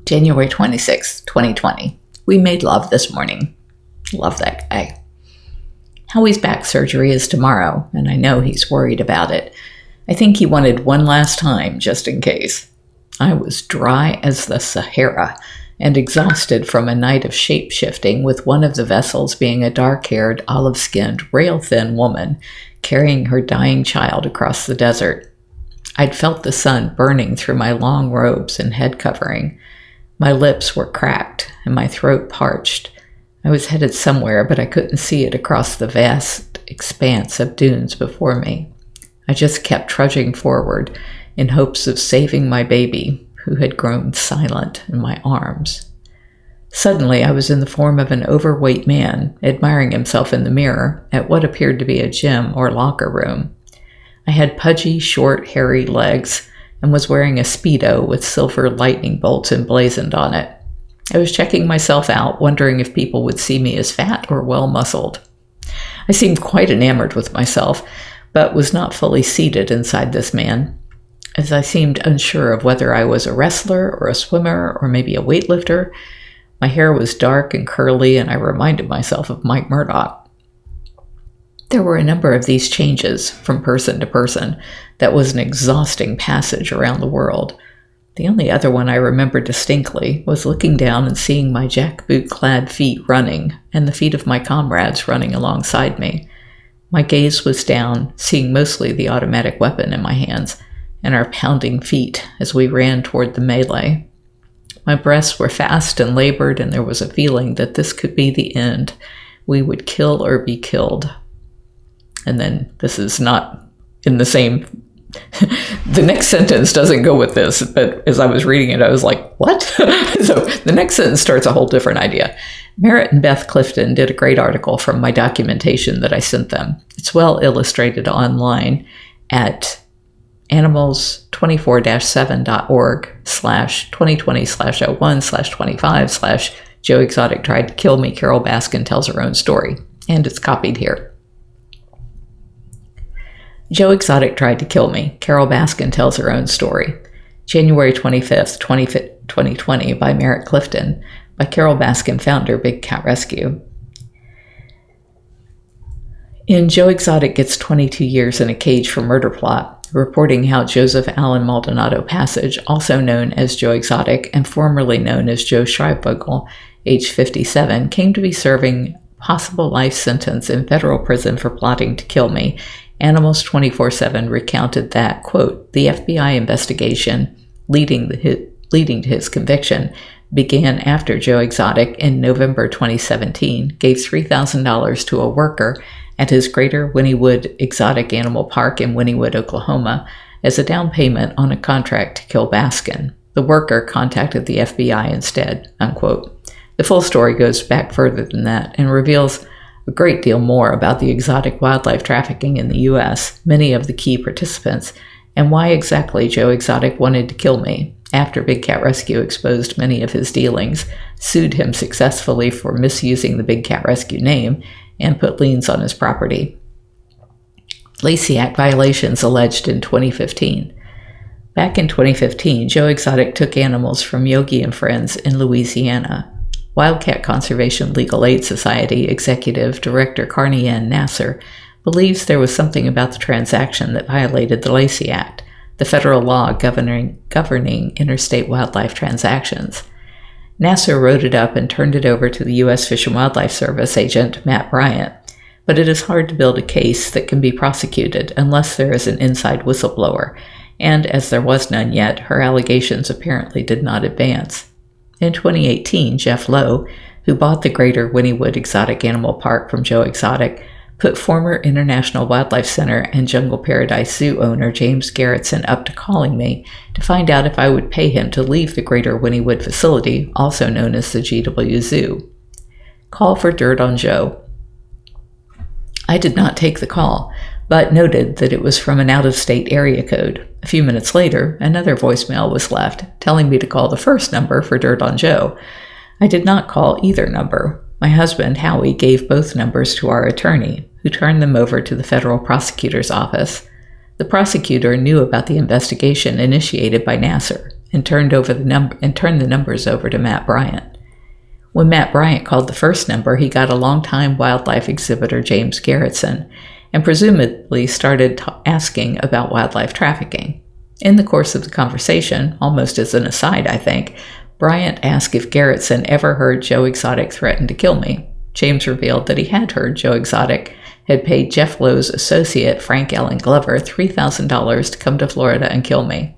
January 26th, 2020. We made love this morning. Love that guy. Howie's back surgery is tomorrow, and I know he's worried about it. I think he wanted one last time, just in case. I was dry as the Sahara and exhausted from a night of shape-shifting, with one of the vessels being a dark-haired, olive-skinned, rail-thin woman carrying her dying child across the desert. I'd felt the sun burning through my long robes and head covering. My lips were cracked and my throat parched. I was headed somewhere, but I couldn't see it across the vast expanse of dunes before me. I just kept trudging forward in hopes of saving my baby, who had grown silent in my arms. Suddenly, I was in the form of an overweight man, admiring himself in the mirror at what appeared to be a gym or locker room. I had pudgy, short, hairy legs and was wearing a speedo with silver lightning bolts emblazoned on it. I was checking myself out, wondering if people would see me as fat or well-muscled. I seemed quite enamored with myself, but was not fully seated inside this man, as I seemed unsure of whether I was a wrestler or a swimmer or maybe a weightlifter. My hair was dark and curly, and I reminded myself of Mike Murdock. There were a number of these changes from person to person that was an exhausting passage around the world. The only other one I remember distinctly was looking down and seeing my jackboot-clad feet running, and the feet of my comrades running alongside me. My gaze was down, seeing mostly the automatic weapon in my hands, and our pounding feet as we ran toward the melee. My breaths were fast and labored, and there was a feeling that this could be the end. We would kill or be killed. And then this is not in the same... The next sentence doesn't go with this, but as I was reading it, I was like, what? So the next sentence starts a whole different idea. Merritt and Beth Clifton did a great article from my documentation that I sent them. It's well illustrated online at animals24-7.org/2020/01/25/ Exotic tried to kill me. Carole Baskin tells her own story, and it's copied here. Joe Exotic tried to kill me. Carole Baskin tells her own story. January 25th, 2020 by Merritt Clifton, by Carole Baskin, founder, Big Cat Rescue. In Joe Exotic Gets 22 Years in a Cage for Murder Plot, reporting how Joseph Allen Maldonado Passage, also known as Joe Exotic and formerly known as Joe Schreibvogel, age 57, came to be serving possible life sentence in federal prison for plotting to kill me, Animals 24/7 recounted that, quote, the FBI investigation leading to his conviction began after Joe Exotic in November 2017 gave $3,000 to a worker at his Greater Wynnewood Exotic Animal Park in Wynnewood, Oklahoma, as a down payment on a contract to kill Baskin. The worker contacted the FBI instead, unquote. The full story goes back further than that and reveals a great deal more about the exotic wildlife trafficking in the U.S., many of the key participants, and why exactly Joe Exotic wanted to kill me. After Big Cat Rescue exposed many of his dealings, sued him successfully for misusing the Big Cat Rescue name, and put liens on his property. Lacey Act violations alleged in 2015. Back in 2015, Joe Exotic took animals from Yogi and Friends in Louisiana. Wildcat Conservation Legal Aid Society Executive Director Carney N. Nasser believes there was something about the transaction that violated the Lacey Act, the federal law governing interstate wildlife transactions. Nasser wrote it up and turned it over to the U.S. Fish and Wildlife Service agent Matt Bryant, but it is hard to build a case that can be prosecuted unless there is an inside whistleblower, and as there was none yet, her allegations apparently did not advance. In 2018, Jeff Lowe, who bought the Greater Wynnewood Exotic Animal Park from Joe Exotic, put former International Wildlife Center and Jungle Paradise Zoo owner James Garretson up to calling me to find out if I would pay him to leave the Greater Wynnewood facility, also known as the GW Zoo. Call for dirt on Joe. I did not take the call, but noted that it was from an out-of-state area code. A few minutes later, another voicemail was left, telling me to call the first number for dirt on Joe. I did not call either number. My husband, Howie, gave both numbers to our attorney, who turned them over to the federal prosecutor's office. The prosecutor knew about the investigation initiated by Nasser and turned the numbers over to Matt Bryant. When Matt Bryant called the first number, he got a longtime wildlife exhibitor James Garretson, and presumably started asking about wildlife trafficking. In the course of the conversation, almost as an aside I think, Bryant asked if Garretson ever heard Joe Exotic threaten to kill me. James revealed that he had heard Joe Exotic had paid Jeff Lowe's associate Frank Allen Glover $3,000 to come to Florida and kill me.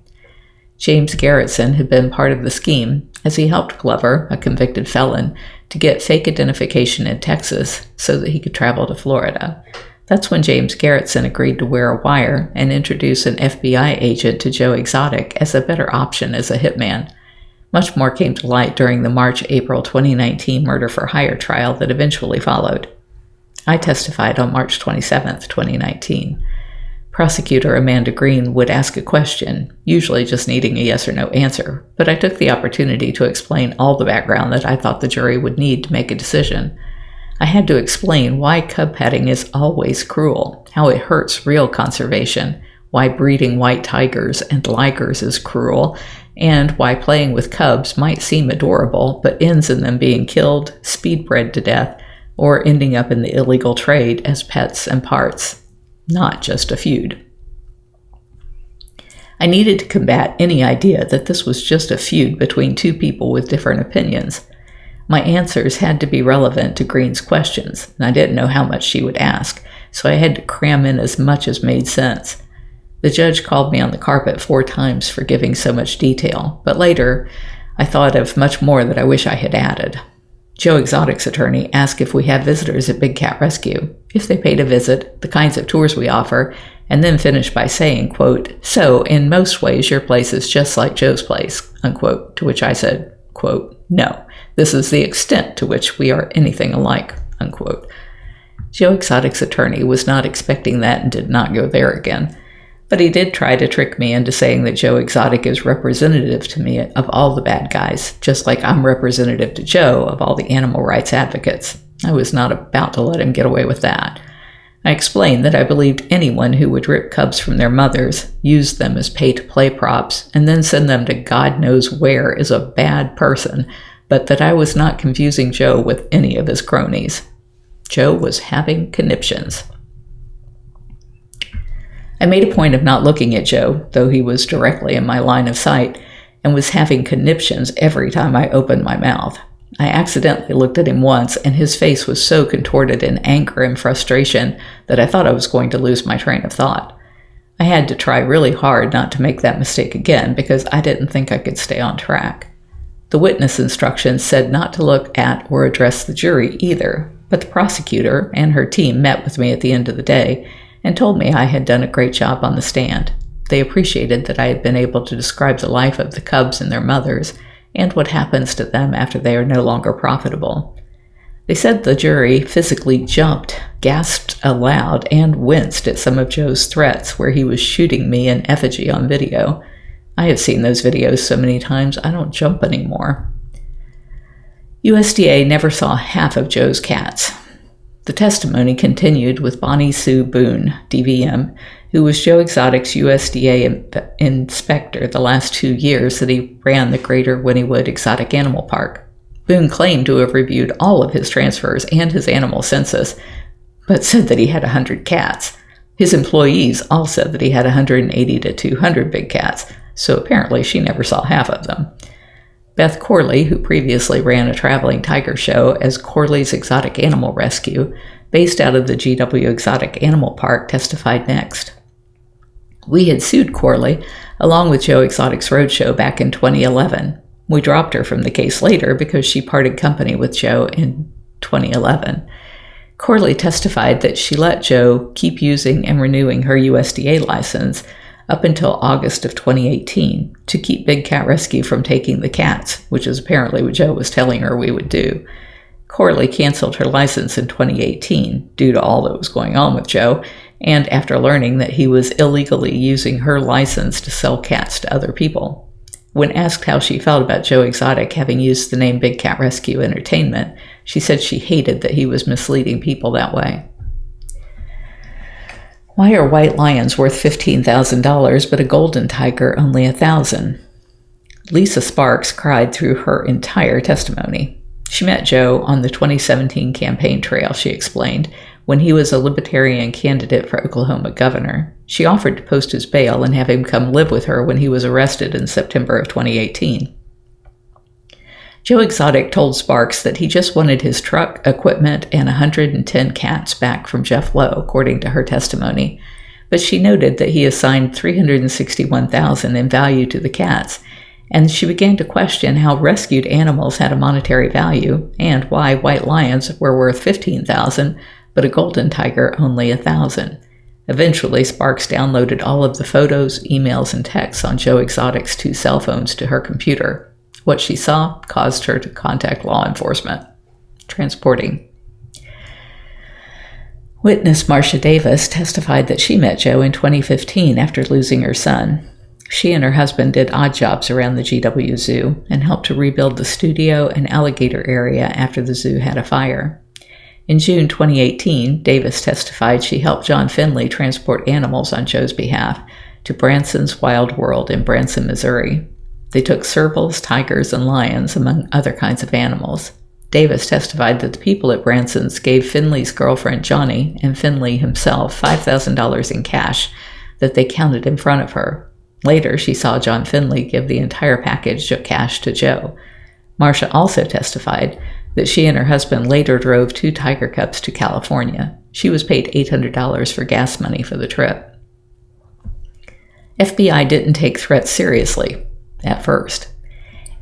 James Garretson had been part of the scheme, as he helped Glover, a convicted felon, to get fake identification in Texas so that he could travel to Florida. That's when James Garretson agreed to wear a wire and introduce an FBI agent to Joe Exotic as a better option as a hitman. Much more came to light during the March-April 2019 murder-for-hire trial that eventually followed. I testified on March 27, 2019. Prosecutor Amanda Green would ask a question, usually just needing a yes or no answer, but I took the opportunity to explain all the background that I thought the jury would need to make a decision. I had to explain why cub petting is always cruel, how it hurts real conservation, why breeding white tigers and ligers is cruel, and why playing with cubs might seem adorable but ends in them being killed, speed-bred to death, or ending up in the illegal trade as pets and parts, not just a feud. I needed to combat any idea that this was just a feud between two people with different opinions. My answers had to be relevant to Green's questions, and I didn't know how much she would ask, so I had to cram in as much as made sense. The judge called me on the carpet 4 times for giving so much detail, but later I thought of much more that I wish I had added. Joe Exotic's attorney asked if we have visitors at Big Cat Rescue, if they paid a visit, the kinds of tours we offer, and then finished by saying, quote, "So, in most ways, your place is just like Joe's place," unquote, to which I said, quote, "No, this is the extent to which we are anything alike," unquote. Joe Exotic's attorney was not expecting that and did not go there again. But he did try to trick me into saying that Joe Exotic is representative to me of all the bad guys, just like I'm representative to Joe of all the animal rights advocates. I was not about to let him get away with that. I explained that I believed anyone who would rip cubs from their mothers, use them as pay-to-play props, and then send them to God knows where is a bad person, but that I was not confusing Joe with any of his cronies. Joe was having conniptions. I made a point of not looking at Joe, though he was directly in my line of sight, and was having conniptions every time I opened my mouth. I accidentally looked at him once, and his face was so contorted in anger and frustration that I thought I was going to lose my train of thought. I had to try really hard not to make that mistake again because I didn't think I could stay on track. The witness instructions said not to look at or address the jury either, but the prosecutor and her team met with me at the end of the day and told me I had done a great job on the stand. They appreciated that I had been able to describe the life of the cubs and their mothers, and what happens to them after they are no longer profitable. They said the jury physically jumped, gasped aloud, and winced at some of Joe's threats where he was shooting me in effigy on video. I have seen those videos so many times I don't jump anymore. USDA never saw half of Joe's cats. The testimony continued with Bonnie Sue Boone, DVM, who was Joe Exotic's USDA inspector the last 2 years that he ran the Greater Wynnewood Exotic Animal Park. Boone claimed to have reviewed all of his transfers and his animal census, but said that he had 100 cats. His employees all said that he had 180 to 200 big cats, so apparently she never saw half of them. Beth Corley, who previously ran a traveling tiger show as Corley's Exotic Animal Rescue, based out of the GW Exotic Animal Park, testified next. We had sued Corley, along with Joe Exotic's Roadshow back in 2011. We dropped her from the case later because she parted company with Joe in 2011. Corley testified that she let Joe keep using and renewing her USDA license up until August of 2018 to keep Big Cat Rescue from taking the cats, which is apparently what Joe was telling her we would do. Corley canceled her license in 2018 due to all that was going on with Joe, and after learning that he was illegally using her license to sell cats to other people. When asked how she felt about Joe Exotic having used the name Big Cat Rescue Entertainment, she said she hated that he was misleading people that way. Why are white lions worth $15,000 but a golden tiger only $1,000? Lisa Sparks cried through her entire testimony. She met Joe on the 2017 campaign trail, she explained, when he was a Libertarian candidate for Oklahoma governor. She offered to post his bail and have him come live with her when he was arrested in September of 2018. Joe Exotic told Sparks that he just wanted his truck, equipment, and 110 cats back from Jeff Lowe, according to her testimony. But she noted that he assigned $361,000 in value to the cats, and she began to question how rescued animals had a monetary value and why white lions were worth $15,000, but a golden tiger only $1,000. Eventually, Sparks downloaded all of the photos, emails, and texts on Joe Exotic's 2 cell phones to her computer. What she saw caused her to contact law enforcement. Transporting. Witness Marcia Davis testified that she met Joe in 2015 after losing her son. She and her husband did odd jobs around the GW Zoo and helped to rebuild the studio and alligator area after the zoo had a fire. In June 2018, Davis testified she helped John Finley transport animals on Joe's behalf to Branson's Wild World in Branson, Missouri. They took servals, tigers, and lions, among other kinds of animals. Davis testified that the people at Branson's gave Finley's girlfriend Johnny and Finley himself $5,000 in cash that they counted in front of her. Later, she saw John Finley give the entire package of cash to Joe. Marcia also testified that she and her husband later drove 2 Tiger Cups to California. She was paid $800 for gas money for the trip. FBI didn't take threats seriously at first.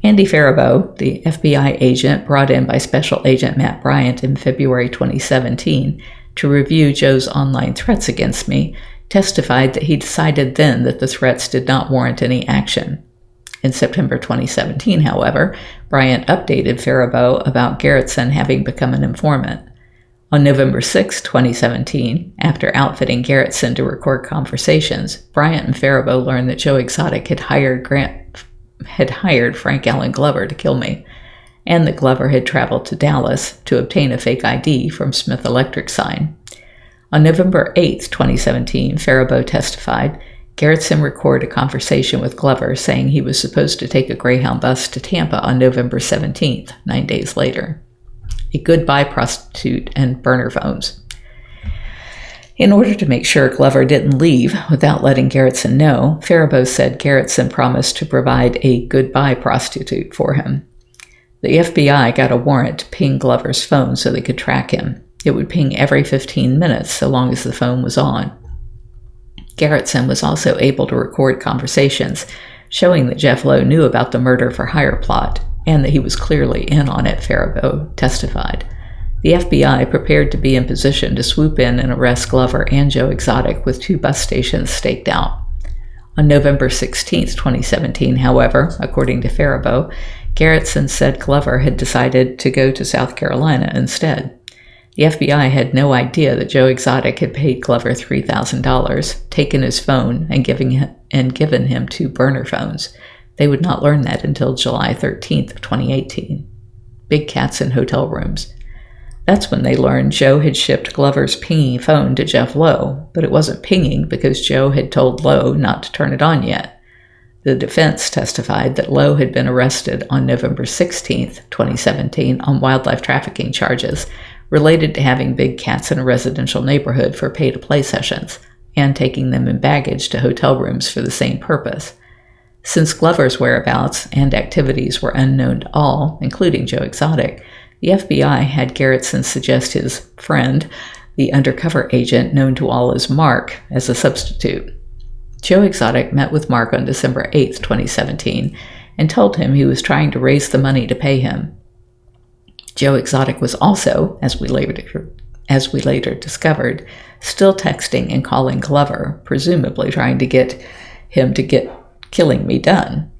Andy Faribault, the FBI agent brought in by Special Agent Matt Bryant in February 2017 to review Joe's online threats against me, testified that he decided then that the threats did not warrant any action. In September 2017, however, Bryant updated Faribault about Gerritsen having become an informant. On November 6, 2017, after outfitting Gerritsen to record conversations, Bryant and Faribault learned that Joe Exotic had hired Frank Allen Glover to kill me, and that Glover had traveled to Dallas to obtain a fake ID from Smith Electric sign. On November 8, 2017, Faribault testified Gerritsen recorded a conversation with Glover saying he was supposed to take a Greyhound bus to Tampa on November 17th, 9 days later. A goodbye prostitute and burner phones. In order to make sure Glover didn't leave without letting Gerritsen know, Faribault said Gerritsen promised to provide a goodbye prostitute for him. The FBI got a warrant to ping Glover's phone so they could track him. It would ping every 15 minutes so long as the phone was on. Gerritsen was also able to record conversations, showing that Jeff Lowe knew about the murder-for-hire plot, and that he was clearly in on it, Faribault testified. The FBI prepared to be in position to swoop in and arrest Glover and Joe Exotic with 2 bus stations staked out. On November 16, 2017, however, according to Faribault, Gerritsen said Glover had decided to go to South Carolina instead. The FBI had no idea that Joe Exotic had paid Glover $3,000, taken his phone, and given him 2 burner phones. They would not learn that until July 13th of 2018. Big cats in hotel rooms. That's when they learned Joe had shipped Glover's pinging phone to Jeff Lowe, but it wasn't pinging because Joe had told Lowe not to turn it on yet. The defense testified that Lowe had been arrested on November 16th, 2017 on wildlife trafficking charges related to having big cats in a residential neighborhood for pay-to-play sessions and taking them in baggage to hotel rooms for the same purpose. Since Glover's whereabouts and activities were unknown to all, including Joe Exotic, the FBI had Gerritsen suggest his friend, the undercover agent known to all as Mark, as a substitute. Joe Exotic met with Mark on December 8, 2017, and told him he was trying to raise the money to pay him. Joe Exotic was also, as we later discovered, still texting and calling Glover, presumably trying to get him to get killing me done.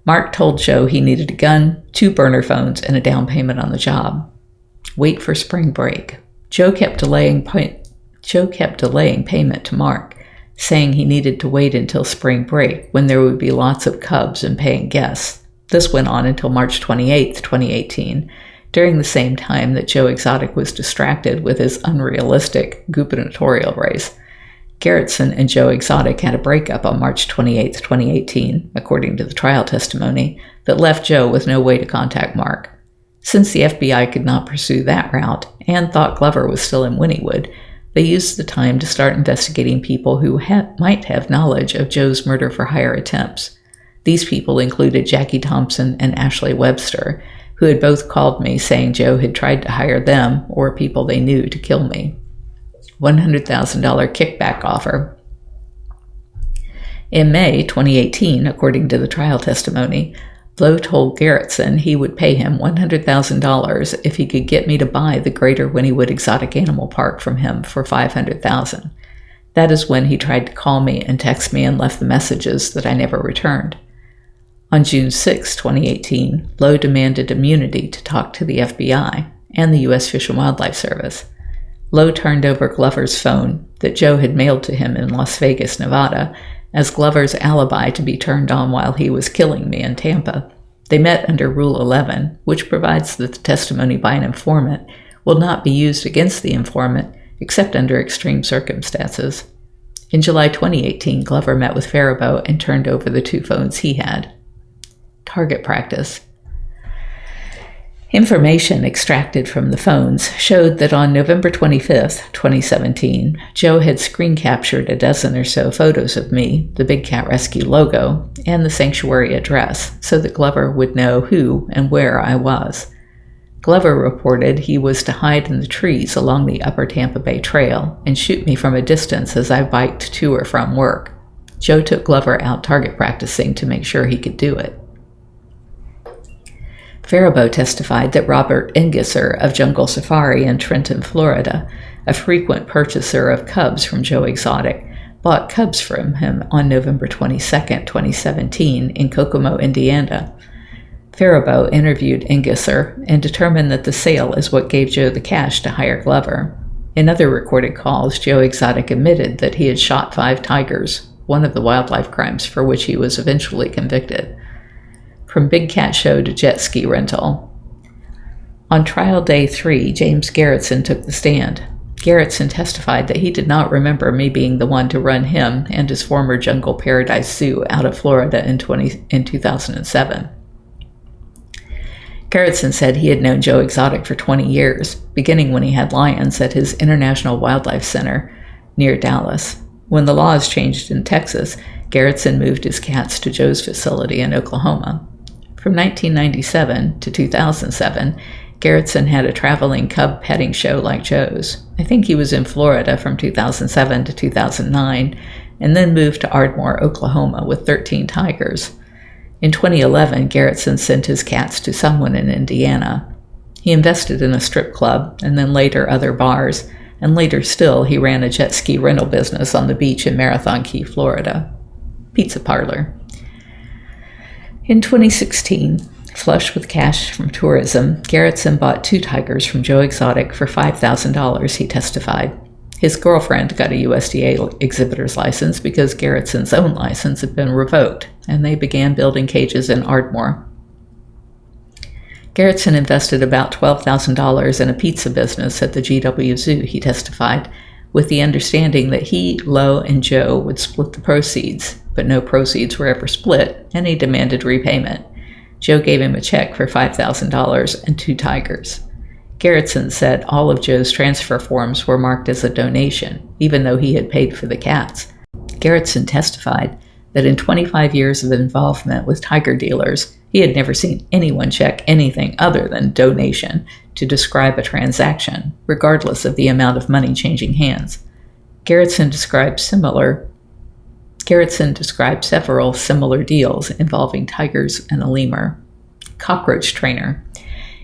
Mark told Joe he needed a gun, 2 burner phones, and a down payment on the job. Wait for spring break. Joe kept delaying payment to Mark, saying he needed to wait until spring break when there would be lots of cubs and paying guests. This went on until March 28, 2018, during the same time that Joe Exotic was distracted with his unrealistic gubernatorial race. Gerritsen and Joe Exotic had a breakup on March 28, 2018, according to the trial testimony, that left Joe with no way to contact Mark. Since the FBI could not pursue that route and thought Glover was still in Wynnewood, they used the time to start investigating people who might have knowledge of Joe's murder-for-hire attempts. These people included Jackie Thompson and Ashley Webster, who had both called me saying Joe had tried to hire them or people they knew to kill me. $100,000 kickback offer. In May 2018, according to the trial testimony, Lowe told Gerritsen he would pay him $100,000 if he could get me to buy the Greater Wynnewood Exotic Animal Park from him for $500,000. That is when he tried to call me and text me and left the messages that I never returned. On June 6, 2018, Lowe demanded immunity to talk to the FBI and the U.S. Fish and Wildlife Service. Lowe turned over Glover's phone that Joe had mailed to him in Las Vegas, Nevada, as Glover's alibi to be turned on while he was killing me in Tampa. They met under Rule 11, which provides that the testimony by an informant will not be used against the informant except under extreme circumstances. In July 2018, Glover met with Faribault and turned over the 2 phones he had. Target practice. Information extracted from the phones showed that on November 25, 2017, Joe had screen captured a dozen or so photos of me, the Big Cat Rescue logo, and the sanctuary address so that Glover would know who and where I was. Glover reported he was to hide in the trees along the Upper Tampa Bay Trail and shoot me from a distance as I biked to or from work. Joe took Glover out target practicing to make sure he could do it. Faribault testified that Robert Engesser of Jungle Safari in Trenton, Florida, a frequent purchaser of cubs from Joe Exotic, bought cubs from him on November 22, 2017 in Kokomo, Indiana. Faribault interviewed Engesser and determined that the sale is what gave Joe the cash to hire Glover. In other recorded calls, Joe Exotic admitted that he had shot 5 tigers, one of the wildlife crimes for which he was eventually convicted. From Big Cat Show to jet ski rental. On trial day 3, James Gerritsen took the stand. Gerritsen testified that he did not remember me being the one to run him and his former Jungle Paradise Zoo out of Florida in 2007. Gerritsen said he had known Joe Exotic for 20 years, beginning when he had lions at his International Wildlife Center near Dallas. When the laws changed in Texas, Gerritsen moved his cats to Joe's facility in Oklahoma. From 1997 to 2007, Gerritsen had a traveling cub petting show like Joe's. I think he was in Florida from 2007 to 2009, and then moved to Ardmore, Oklahoma with 13 tigers. In 2011, Gerritsen sent his cats to someone in Indiana. He invested in a strip club, and then later other bars, and later still he ran a jet ski rental business on the beach in Marathon Key, Florida. Pizza parlor. In 2016, flush with cash from tourism, Gerritsen bought 2 tigers from Joe Exotic for $5,000, he testified. His girlfriend got a USDA exhibitor's license because Gerritsen's own license had been revoked, and they began building cages in Ardmore. Gerritsen invested about $12,000 in a pizza business at the GW Zoo, he testified, with the understanding that he, Lowe, and Joe would split the proceeds, but no proceeds were ever split, and he demanded repayment. Joe gave him a check for $5,000 and 2 tigers. Gerritsen said all of Joe's transfer forms were marked as a donation, even though he had paid for the cats. Gerritsen testified that in 25 years of involvement with tiger dealers, he had never seen anyone check anything other than donation to describe a transaction, regardless of the amount of money changing hands. Gerritsen described several similar deals involving tigers and a lemur. Cockroach trainer.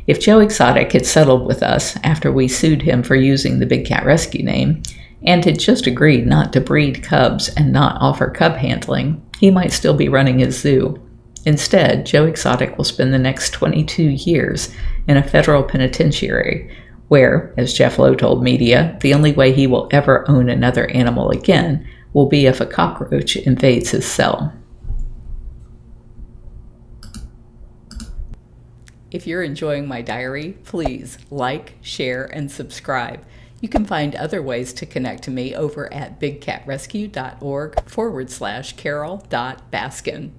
If Joe Exotic had settled with us after we sued him for using the Big Cat Rescue name, and had just agreed not to breed cubs and not offer cub handling, he might still be running his zoo. Instead, Joe Exotic will spend the next 22 years in a federal penitentiary where, as Jeff Lowe told media, the only way he will ever own another animal again will be if a cockroach invades his cell. If you're enjoying my diary, please like, share, and subscribe. You can find other ways to connect to me over at bigcatrescue.org/Carole.Baskin.